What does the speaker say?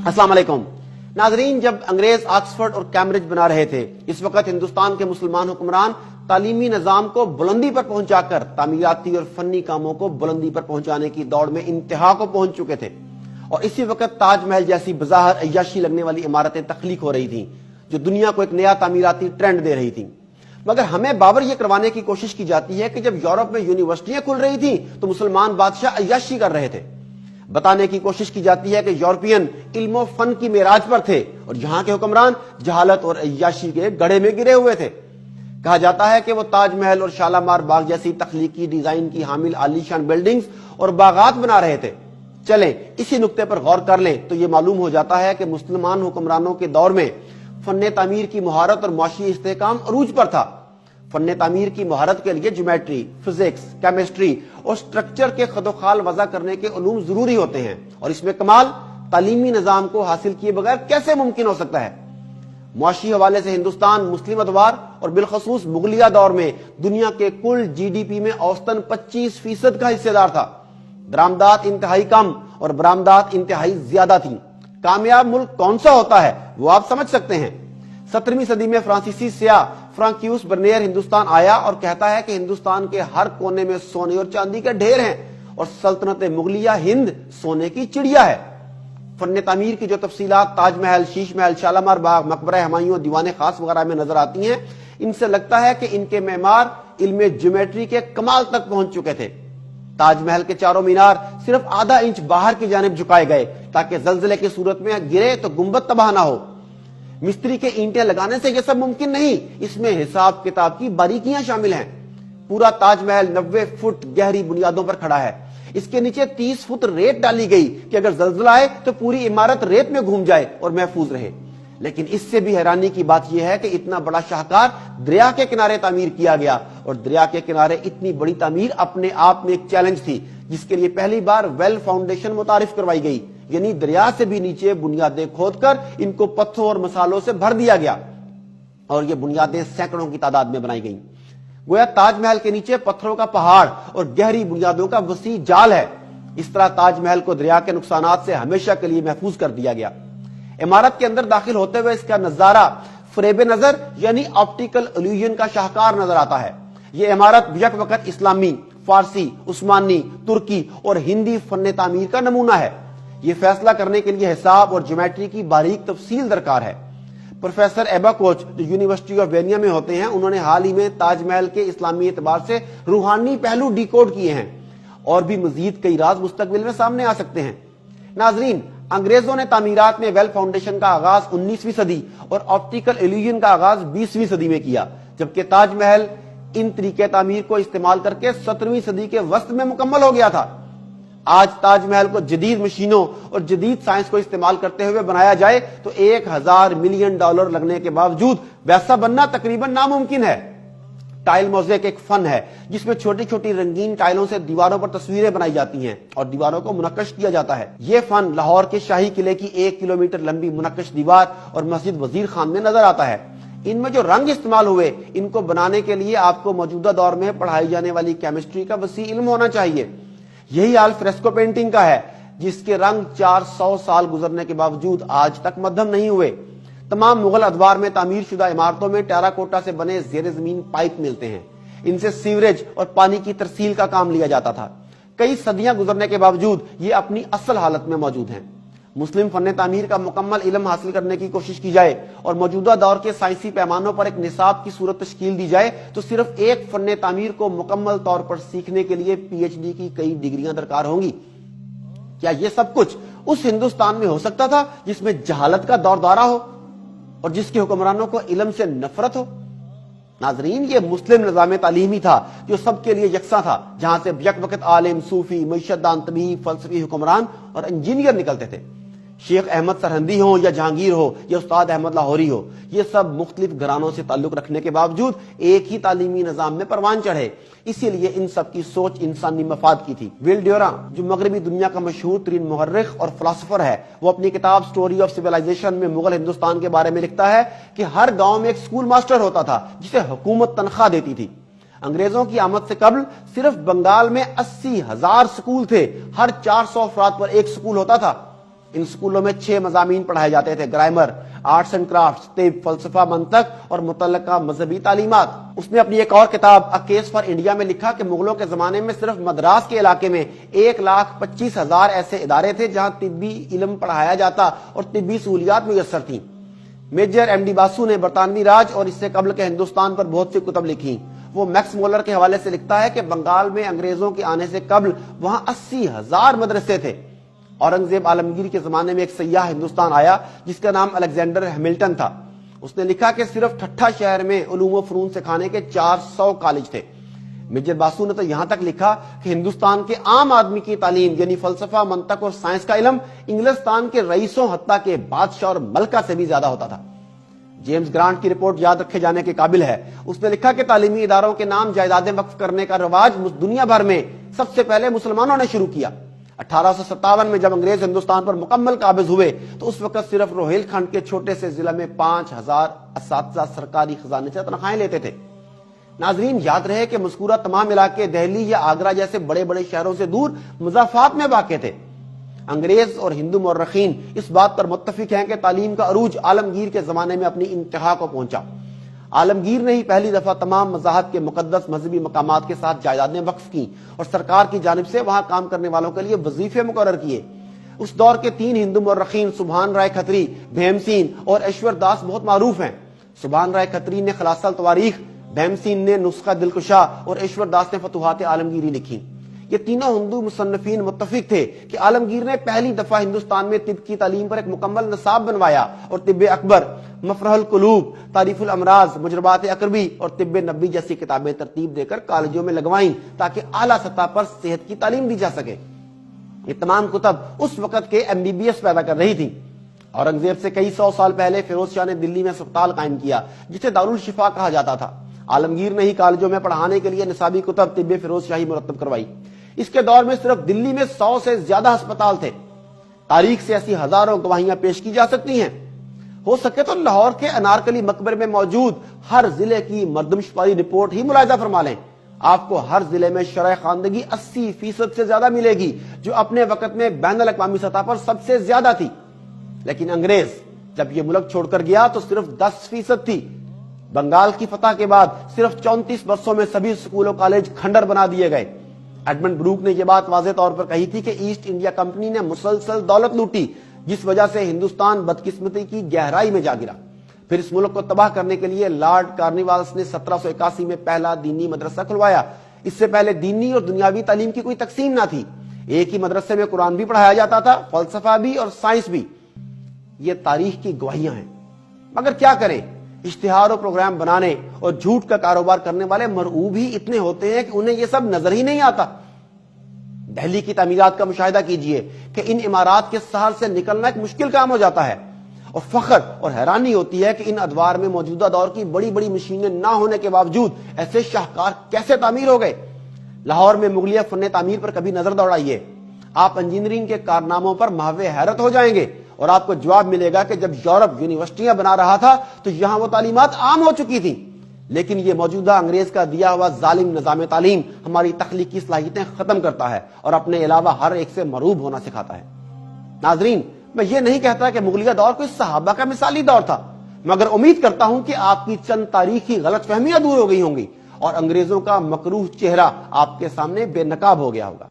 السلام علیکم ناظرین، جب انگریز آکسفورڈ اور کیمبرج بنا رہے تھے، اس وقت ہندوستان کے مسلمان حکمران تعلیمی نظام کو بلندی پر پہنچا کر تعمیراتی اور فنی کاموں کو بلندی پر پہنچانے کی دوڑ میں انتہا کو پہنچ چکے تھے، اور اسی وقت تاج محل جیسی بظاہر عیاشی لگنے والی عمارتیں تخلیق ہو رہی تھیں جو دنیا کو ایک نیا تعمیراتی ٹرینڈ دے رہی تھیں۔ مگر ہمیں بابر یہ کروانے کی کوشش کی جاتی ہے کہ جب یورپ میں یونیورسٹیاں کھل رہی تھیں تو مسلمان بادشاہ عیاشی کر رہے تھے۔ بتانے کی کوشش کی جاتی ہے کہ یورپین علم و فن کی معراج پر تھے اور یہاں کے حکمران جہالت اور عیاشی کے گڑھے میں گرے ہوئے تھے۔ کہا جاتا ہے کہ وہ تاج محل اور شالامار باغ جیسی تخلیقی ڈیزائن کی حامل عالی شان بلڈنگز اور باغات بنا رہے تھے۔ چلیں اسی نقطے پر غور کر لیں تو یہ معلوم ہو جاتا ہے کہ مسلمان حکمرانوں کے دور میں فن تعمیر کی مہارت اور معاشی استحکام عروج پر تھا۔ فن تعمیر کی مہارت کے لیے جیومیٹری، فزکس، کیمسٹری اور سٹرکچر کے خد و خال وضع کرنے کے علوم ضروری ہوتے ہیں، اور اس میں کمال تعلیمی نظام کو حاصل کیے بغیر کیسے ممکن ہو سکتا ہے؟ معاشی حوالے سے ہندوستان مسلم ادوار اور بالخصوص مغلیہ دور میں دنیا کے کل جی ڈی پی میں اوسطاً 25% کا حصہ دار تھا۔ درآمدات انتہائی کم اور برآمدات انتہائی زیادہ تھیں۔ کامیاب ملک کون سا ہوتا ہے وہ آپ سمجھ سکتے ہیں۔ 17ویں صدی میں فرانسیسی سیاح فرانکیوس برنیر ہندوستان آیا اور کہتا ہے کہ ہندوستان کے ہر کونے میں سونے اور چاندی کے ڈھیر ہیں اور سلطنت مغلیہ ہند سونے کی چڑیا ہے۔ فن تعمیر کی جو تفصیلات تاج محل، شیش محل، شالامار باغ، مقبرہ ہمایوں، دیوان خاص وغیرہ میں نظر آتی ہیں، ان سے لگتا ہے کہ ان کے معمار علم جیومیٹری کے کمال تک پہنچ چکے تھے۔ تاج محل کے چاروں مینار صرف آدھا انچ باہر کی جانب جھکائے گئے تاکہ زلزلے کی صورت میں گرے تو گنبد تباہ نہ ہو۔ مستری کے اینٹیں لگانے سے یہ سب ممکن نہیں، اس میں حساب کتاب کی باریکیاں شامل ہیں۔ پورا تاج محل 90 فٹ گہری بنیادوں پر کھڑا ہے۔ اس کے نیچے 30 فٹ ریت ڈالی گئی کہ اگر زلزلہ آئے تو پوری عمارت ریت میں گھوم جائے اور محفوظ رہے۔ لیکن اس سے بھی حیرانی کی بات یہ ہے کہ اتنا بڑا شاہکار دریا کے کنارے تعمیر کیا گیا، اور دریا کے کنارے اتنی بڑی تعمیر اپنے آپ میں ایک چیلنج تھی، جس کے لیے پہلی بار ویل فاؤنڈیشن متعارف کروائی گئی، یعنی دریا سے بھی نیچے بنیادیں کھود کر ان کو پتھروں اور مسالوں سے بھر دیا گیا، اور یہ بنیادیں سینکڑوں کی تعداد میں بنائی گئیں۔ گویا تاج محل کے نیچے پتھروں کا پہاڑ اور گہری بنیادوں کا وسیع جال ہے۔ اس طرح تاج محل کو دریا کے نقصانات سے ہمیشہ کے لیے محفوظ کر دیا گیا۔ عمارت کے اندر داخل ہوتے ہوئے اس کا نظارہ فریب نظر یعنی آپٹیکل الوژن کا شاہکار نظر آتا ہے۔ یہ عمارت یک وقت اسلامی، فارسی، عثمانی، ترکی اور ہندی فن تعمیر کا نمونہ ہے۔ یہ فیصلہ کرنے کے لیے حساب اور جیومیٹری کی باریک تفصیل درکار ہے۔ پروفیسر ایبا کوچ جو یونیورسٹی آف وینیا میں ہوتے ہیں، انہوں نے حال ہی میں تاج محل کے اسلامی اعتبار سے روحانی پہلو ڈی کوڈ کیے ہیں، اور بھی مزید کئی راز مستقبل میں سامنے آ سکتے ہیں۔ ناظرین، انگریزوں نے تعمیرات میں ویل فاؤنڈیشن کا آغاز 19ویں صدی اور آپٹیکل ایلیوژن کا آغاز 20ویں صدی میں کیا، جبکہ تاج محل ان طریقے تعمیر کو استعمال کر کے 17ویں صدی کے وسط میں مکمل ہو گیا تھا۔ آج تاج محل کو جدید مشینوں اور جدید سائنس کو استعمال کرتے ہوئے بنایا جائے تو $1000 ملین لگنے کے باوجود ویسا بننا تقریباً ناممکن ہے۔ ٹائل موزیک ایک فن ہے جس میں چھوٹی چھوٹی رنگین ٹائلوں سے دیواروں پر تصویریں بنائی جاتی ہیں اور دیواروں کو منقش کیا جاتا ہے۔ یہ فن لاہور کے شاہی قلعے کی 1 کلومیٹر لمبی منقش دیوار اور مسجد وزیر خان میں نظر آتا ہے۔ ان میں جو رنگ استعمال ہوئے، ان کو بنانے کے لیے آپ کو موجودہ دور میں پڑھائی جانے والی کیمسٹری کا وسیع علم ہونا چاہیے۔ یہی حال فریسکو پینٹنگ کا ہے، جس کے رنگ 400 سال گزرنے کے باوجود آج تک مدھم نہیں ہوئے۔ تمام مغل ادوار میں تعمیر شدہ عمارتوں میں ٹیرا کوٹا سے بنے زیر زمین پائپ ملتے ہیں۔ ان سے سیوریج اور پانی کی ترسیل کا کام لیا جاتا تھا۔ کئی صدیاں گزرنے کے باوجود یہ اپنی اصل حالت میں موجود ہیں۔ مسلم فن تعمیر کا مکمل علم حاصل کرنے کی کوشش کی جائے اور موجودہ دور کے سائنسی پیمانوں پر ایک نصاب کی صورت تشکیل دی جائے تو صرف ایک فن تعمیر کو مکمل طور پر سیکھنے کے لیے پی ایچ ڈی کی کئی ڈگریاں درکار ہوں گی۔ کیا یہ سب کچھ اس ہندوستان میں ہو سکتا تھا جس میں جہالت کا دور دورہ ہو اور جس کے حکمرانوں کو علم سے نفرت ہو؟ ناظرین، یہ مسلم نظام تعلیمی تھا جو سب کے لیے یکساں تھا، جہاں سے یک وقت عالم، صوفی، معیشت دان، طبیب، فلسفی، حکمران اور انجینئر نکلتے تھے۔ شیخ احمد سرہندی ہو یا جہانگیر ہو یا استاد احمد لاہوری ہو، یہ سب مختلف گھرانوں سے تعلق رکھنے کے باوجود ایک ہی تعلیمی نظام میں پروان چڑھے۔ اسی لیے ان سب کی سوچ انسانی مفاد کی تھی۔ ویل ڈیوراں جو مغربی دنیا کا مشہور ترین مورخ اور فلسفر ہے، وہ اپنی کتاب سٹوری آف سویلائزیشن میں مغل ہندوستان کے بارے میں لکھتا ہے کہ ہر گاؤں میں ایک سکول ماسٹر ہوتا تھا جسے حکومت تنخواہ دیتی تھی۔ انگریزوں کی آمد سے قبل صرف بنگال میں 80,000 سکول تھے، ہر 400 افراد پر ایک سکول ہوتا تھا۔ ان سکولوں میں 6 مضامین پڑھائے جاتے تھے: گرامر، آرٹس اینڈ کرافٹس، طب، فلسفہ، منطق اور متعلقہ مذہبی تعلیمات۔ اس نے اپنی ایک اور کتاب اے کیس فار انڈیا میں لکھا کہ مغلوں کے زمانے میں صرف مدراس کے علاقے میں 1,25,000 ایسے ادارے تھے جہاں طبی علم پڑھایا جاتا اور طبی سہولیات میسر تھیں۔ میجر ایم ڈی باسو نے برطانوی راج اور اس سے قبل کے ہندوستان پر بہت سی کتب لکھی۔ وہ میکس مولر کے حوالے سے لکھتا ہے کہ بنگال میں انگریزوں کے آنے سے قبل وہاں 80,000 مدرسے تھے۔ اورنگزیب عالمگیر کے زمانے میں ایک سیاح ہندوستان آیا جس کا نام الیگزینڈر ہیملٹن تھا۔ اس نے لکھا کہ صرف ٹھٹھا شہر میں علوم و فنون سکھانے کے 400 کالج تھے۔ میجر باسو نے تو یہاں تک لکھا کہ ہندوستان کے عام آدمی کی تعلیم یعنی فلسفہ، منطق اور سائنس کا علم انگلستان کے رئیسوں حتیٰ کہ بادشاہ اور ملکہ سے بھی زیادہ ہوتا تھا۔ جیمز گرانٹ کی رپورٹ یاد رکھے جانے کے قابل ہے۔ اس نے لکھا کہ تعلیمی اداروں کے نام جائیدادیں وقف کرنے کا رواج دنیا بھر میں سب سے پہلے مسلمانوں نے شروع کیا۔ 1857 میں جب انگریز ہندوستان پر مکمل قابض ہوئے تو اس وقت صرف روہیل کھنڈ کے چھوٹے سے ضلع میں 5,000 اساتذہ سرکاری خزانے سے تنخواہیں لیتے تھے۔ ناظرین، یاد رہے کہ مذکورہ تمام علاقے دہلی یا آگرہ جیسے بڑے بڑے شہروں سے دور مضافات میں واقع تھے۔ انگریز اور ہندو مورخین اس بات پر متفق ہیں کہ تعلیم کا عروج عالمگیر کے زمانے میں اپنی انتہا کو پہنچا۔ عالمگیر نے ہی پہلی دفعہ تمام مذاہب کے مقدس مذہبی مقامات کے ساتھ جائیدادیں وقف کی اور سرکار کی جانب سے وہاں کام کرنے والوں کے لیے وظیفے مقرر کیے۔ اس دور کے 3 ہندو مورخین سبحان رائے کھتری، بھیم سین اور ایشور داس بہت معروف ہیں۔ سبحان رائے کھتری نے خلاصہ التواریخ، بھیم سین نے نسخہ دلکشا اور ایشور داس نے فتوحات عالمگیری لکھی۔ یہ تینوں ہندو مصنفین متفق تھے کہ عالمگیر نے پہلی دفعہ ہندوستان میں طب کی تعلیم پر ایک مکمل نصاب بنوایا اور طب اکبر، مفرح القلوب، تعریف الامراض، مجربات اقربی اور طب نبی جیسی کتابیں ترتیب دے کر کالجوں میں لگوائیں تاکہ اعلیٰ سطح پر صحت کی تعلیم دی جا سکے۔ یہ تمام کتب اس وقت کے MBBS پیدا کر رہی تھی۔ اورنگزیب سے کئی 100 سال پہلے فیروز شاہ نے دلی میں اسپتال قائم کیا جسے دارالشفا کہا جاتا تھا۔ عالمگیر نے ہی کالجوں میں پڑھانے کے لیے نصابی کتب طب فیروز شاہی مرتب کروائی۔ اس کے دور میں صرف دلی میں 100 سے زیادہ ہسپتال تھے۔ تاریخ سے ایسی ہزاروں گواہیاں پیش کی جا سکتی ہیں۔ ہو سکے تو لاہور کے انارکلی مقبرے میں موجود ہر ضلع کی مردم شماری رپورٹ ہی ملاحظہ فرما لیں۔ آپ کو ہر ضلع میں شرح خواندگی 80% سے زیادہ ملے گی جو اپنے وقت میں بین الاقوامی سطح پر سب سے زیادہ تھی۔ لیکن انگریز جب یہ ملک چھوڑ کر گیا تو صرف 10% تھی۔ بنگال کی فتح کے بعد صرف 34 برسوں میں سبھی سکول و کالج کھنڈر بنا دیے گئے۔ ایڈمنڈ بروک نے یہ بات واضح طور پر کہی تھی کہ ایسٹ انڈیا کمپنی نے مسلسل دولت لوٹی جس وجہ سے ہندوستان بدقسمتی کی گہرائی میں جا گرا۔ پھر اس ملک کو تباہ کرنے کے لیے لارڈ کارنیوالس نے 1781 میں پہلا دینی مدرسہ کھلوایا۔ اس سے پہلے دینی اور دنیاوی تعلیم کی کوئی تقسیم نہ تھی۔ ایک ہی مدرسے میں قرآن بھی پڑھایا جاتا تھا، فلسفہ بھی اور سائنس بھی۔ یہ تاریخ کی گواہیاں ہیں۔ مگر کیا کریں، اشتہار و پروگرام بنانے اور جھوٹ کا کاروبار کرنے والے مرعوب ہی اتنے ہوتے ہیں کہ انہیں یہ سب نظر ہی نہیں آتا۔ دہلی کی تعمیرات کا مشاہدہ کیجئے کہ ان عمارات کے سہر سے نکلنا ایک مشکل کام ہو جاتا ہے، اور فخر اور حیرانی ہوتی ہے کہ ان ادوار میں موجودہ دور کی بڑی بڑی مشینیں نہ ہونے کے باوجود ایسے شاہکار کیسے تعمیر ہو گئے۔ لاہور میں مغلیہ فن تعمیر پر کبھی نظر دوڑائیے، آپ انجینئرنگ کے کارناموں پر محو حیرت ہو جائیں گے، اور آپ کو جواب ملے گا کہ جب یورپ یونیورسٹیاں بنا رہا تھا تو یہاں وہ تعلیمات عام ہو چکی تھیں، لیکن یہ موجودہ انگریز کا دیا ہوا ظالم نظام تعلیم ہماری تخلیقی صلاحیتیں ختم کرتا ہے اور اپنے علاوہ ہر ایک سے مرعوب ہونا سکھاتا ہے۔ ناظرین، میں یہ نہیں کہتا کہ مغلیہ دور کوئی صحابہ کا مثالی دور تھا، مگر امید کرتا ہوں کہ آپ کی چند تاریخی غلط فہمیاں دور ہو گئی ہوں گی اور انگریزوں کا مکروہ چہرہ آپ کے سامنے بے نقاب ہو گیا ہوگا۔